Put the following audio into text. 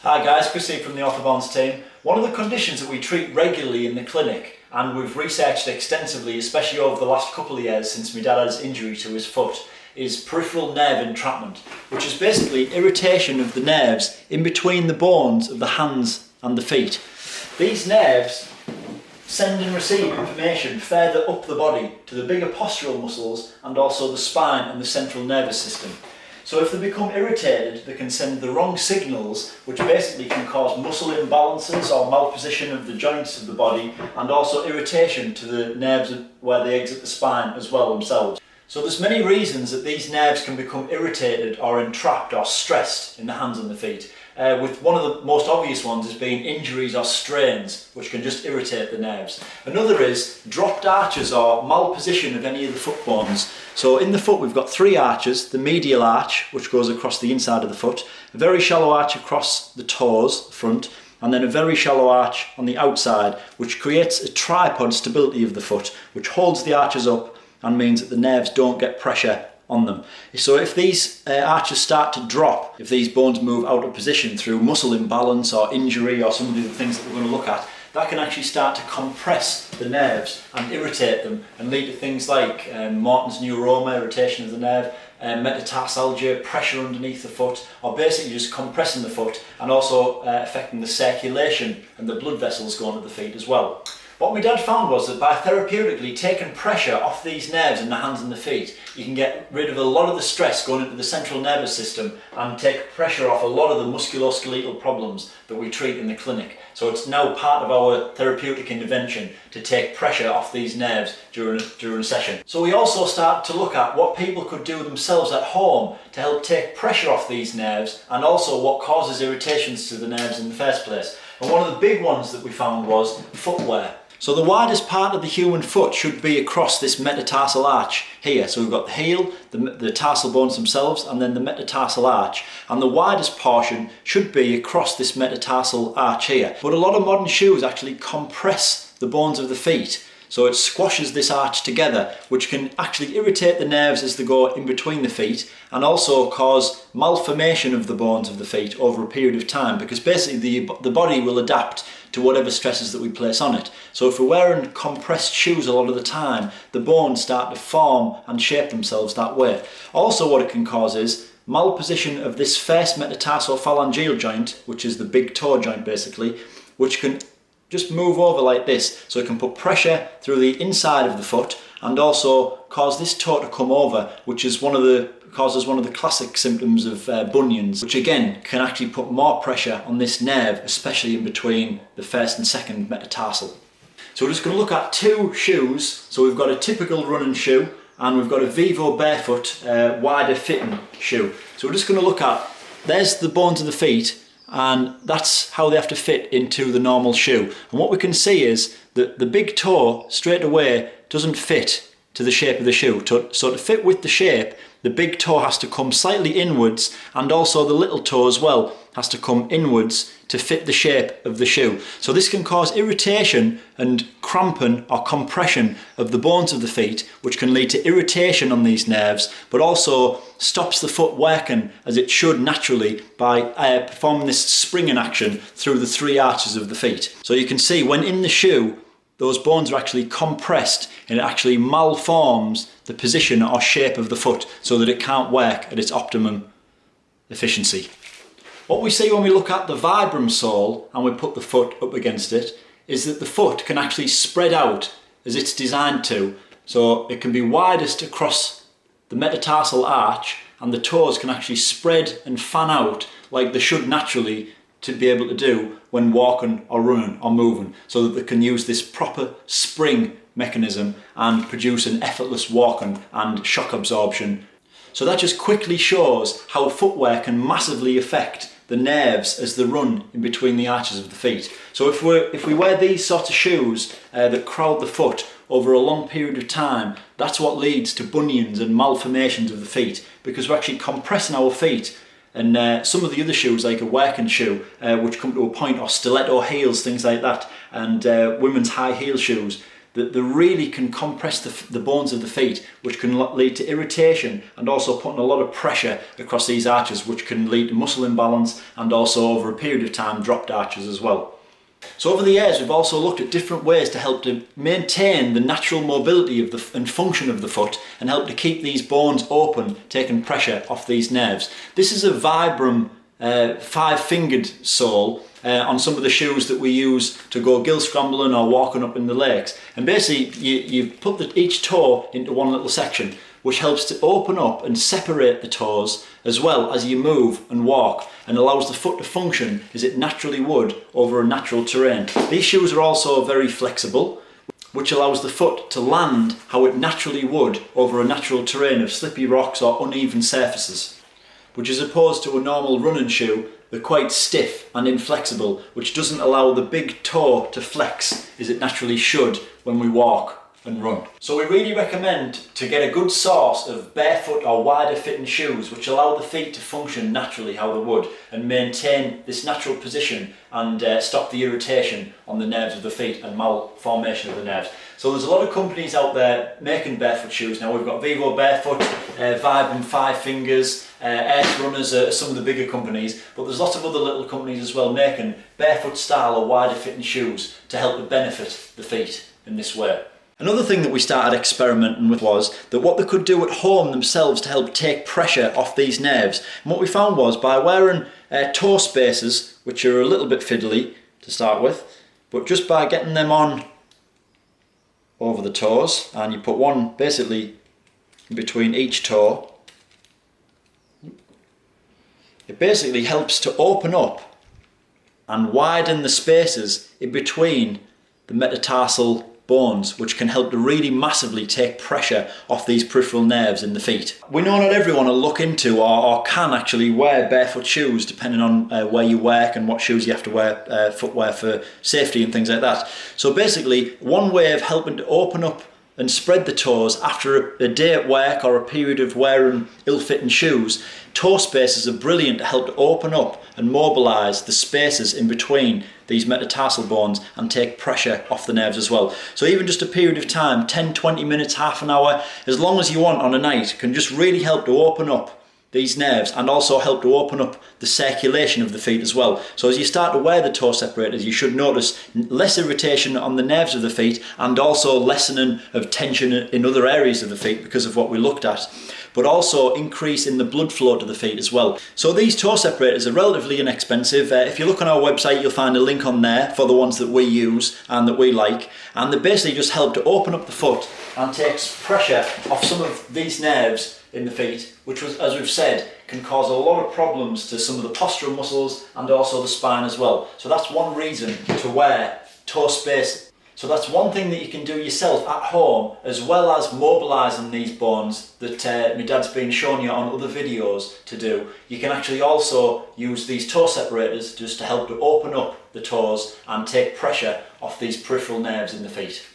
Hi guys, Chris here from the Orthobonds team. One of the conditions that we treat regularly in the clinic, and we've researched extensively, especially over the last couple of years since my dad had his injury to his foot, is peripheral nerve entrapment, which is basically irritation of the nerves in between the bones of the hands and the feet. These nerves send and receive information further up the body to the bigger postural muscles and also the spine and the central nervous system. So if they become irritated, they can send the wrong signals, which basically can cause muscle imbalances or malposition of the joints of the body, and also irritation to the nerves where they exit the spine as well themselves. So there's many reasons that these nerves can become irritated or entrapped or stressed in the hands and the feet. With one of the most obvious ones is being injuries or strains, which can just irritate the nerves. Another is dropped arches or malposition of any of the foot bones. So in the foot we've got three arches: the medial arch, which goes across the inside of the foot, a very shallow arch across the toes, front, and then a very shallow arch on the outside, which creates a tripod stability of the foot, which holds the arches up and means that the nerves don't get pressure on them. So if these arches start to drop, if these bones move out of position through muscle imbalance or injury or some of the things that we're going to look at, that can actually start to compress the nerves and irritate them and lead to things like Morton's neuroma, irritation of the nerve, metatarsalgia, pressure underneath the foot, or basically just compressing the foot and also affecting the circulation and the blood vessels going to the feet as well. What my dad found was that by therapeutically taking pressure off these nerves in the hands and the feet, you can get rid of a lot of the stress going into the central nervous system and take pressure off a lot of the musculoskeletal problems that we treat in the clinic. So it's now part of our therapeutic intervention to take pressure off these nerves during a session. So we also start to look at what people could do themselves at home to help take pressure off these nerves, and also what causes irritations to the nerves in the first place. And one of the big ones that we found was footwear. So the widest part of the human foot should be across this metatarsal arch here. So we've got the heel, the tarsal bones themselves, and then the metatarsal arch. And the widest portion should be across this metatarsal arch here. But a lot of modern shoes actually compress the bones of the feet. So it squashes this arch together, which can actually irritate the nerves as they go in between the feet, and also cause malformation of the bones of the feet over a period of time, because basically the body will adapt to whatever stresses that we place on it. So if we're wearing compressed shoes a lot of the time, the bones start to form and shape themselves that way. Also what it can cause is malposition of this first metatarsophalangeal joint, which is the big toe joint basically, which can just move over like this. So it can put pressure through the inside of the foot and also cause this toe to come over, which is causes one of the classic symptoms of bunions, which again can actually put more pressure on this nerve, especially in between the first and second metatarsal. So we're just going to look at two shoes. So we've got a typical running shoe and we've got a Vivo barefoot wider fitting shoe. So we're just going to look at, there's the bones of the feet, and that's how they have to fit into the normal shoe. And what we can see is that the big toe straight away doesn't fit to the shape of the shoe. So to fit with the shape, the big toe has to come slightly inwards, and also the little toe as well has to come inwards to fit the shape of the shoe. So this can cause irritation and cramping or compression of the bones of the feet, which can lead to irritation on these nerves, but also stops the foot working as it should naturally by performing this springing action through the three arches of the feet. So you can see when in the shoe, those bones are actually compressed and it actually malforms the position or shape of the foot so that it can't work at its optimum efficiency. What we see when we look at the Vibram sole and we put the foot up against it is that the foot can actually spread out as it's designed to. So it can be widest across the metatarsal arch, and the toes can actually spread and fan out like they should naturally to be able to do when walking or running or moving, so that they can use this proper spring mechanism and produce an effortless walking and shock absorption. So that just quickly shows how footwear can massively affect the nerves as they run in between the arches of the feet. So if we wear these sorts of shoes that crowd the foot over a long period of time, that's what leads to bunions and malformations of the feet, because we're actually compressing our feet. And some of the other shoes, like a working shoe, which come to a point, or stiletto heels, things like that, and women's high heel shoes, that they really can compress the bones of the feet, which can lead to irritation and also putting a lot of pressure across these arches, which can lead to muscle imbalance and also over a period of time dropped arches as well. So over the years we've also looked at different ways to help to maintain the natural mobility of and function of the foot and help to keep these bones open, taking pressure off these nerves. This is a Vibram 5-fingered sole on some of the shoes that we use to go gill scrambling or walking up in the lakes, and basically you put each toe into one little section, which helps to open up and separate the toes as well as you move and walk, and allows the foot to function as it naturally would over a natural terrain. These shoes are also very flexible, which allows the foot to land how it naturally would over a natural terrain of slippy rocks or uneven surfaces, which as opposed to a normal running shoe, they're quite stiff and inflexible, which doesn't allow the big toe to flex as it naturally should when we walk and run. So we really recommend to get a good source of barefoot or wider fitting shoes which allow the feet to function naturally how they would and maintain this natural position and stop the irritation on the nerves of the feet and malformation of the nerves. So there's a lot of companies out there making barefoot shoes now. We've got Vivo Barefoot, Vibram 5 Fingers, Earth Runners are some of the bigger companies, but there's lots of other little companies as well making barefoot style or wider fitting shoes to help to benefit the feet in this way. Another thing that we started experimenting with was that what they could do at home themselves to help take pressure off these nerves. And what we found was by wearing toe spacers, which are a little bit fiddly to start with, but just by getting them on over the toes, and you put one basically in between each toe, it basically helps to open up and widen the spaces in between the metatarsal bones, which can help to really massively take pressure off these peripheral nerves in the feet. We know not everyone will look into or can actually wear barefoot shoes depending on where you work and what shoes you have to wear, footwear for safety and things like that. So basically one way of helping to open up and spread the toes after a day at work or a period of wearing ill-fitting shoes, toe spacers are brilliant to help to open up and mobilise the spaces in between these metatarsal bones and take pressure off the nerves as well. So even just a period of time, 10, 20 minutes, half an hour, as long as you want on a night, can just really help to open up these nerves and also help to open up the circulation of the feet as well. So as you start to wear the toe separators, you should notice less irritation on the nerves of the feet and also lessening of tension in other areas of the feet because of what we looked at, but also increase in the blood flow to the feet as well. So these toe separators are relatively inexpensive. If you look on our website, you'll find a link on there for the ones that we use and that we like, and they basically just help to open up the foot and takes pressure off some of these nerves in the feet, which was, as we've said, can cause a lot of problems to some of the postural muscles and also the spine as well. So that's one reason to wear toe space. So that's one thing that you can do yourself at home, as well as mobilising these bones that my dad's been showing you on other videos to do. You can actually also use these toe separators just to help to open up the toes and take pressure off these peripheral nerves in the feet.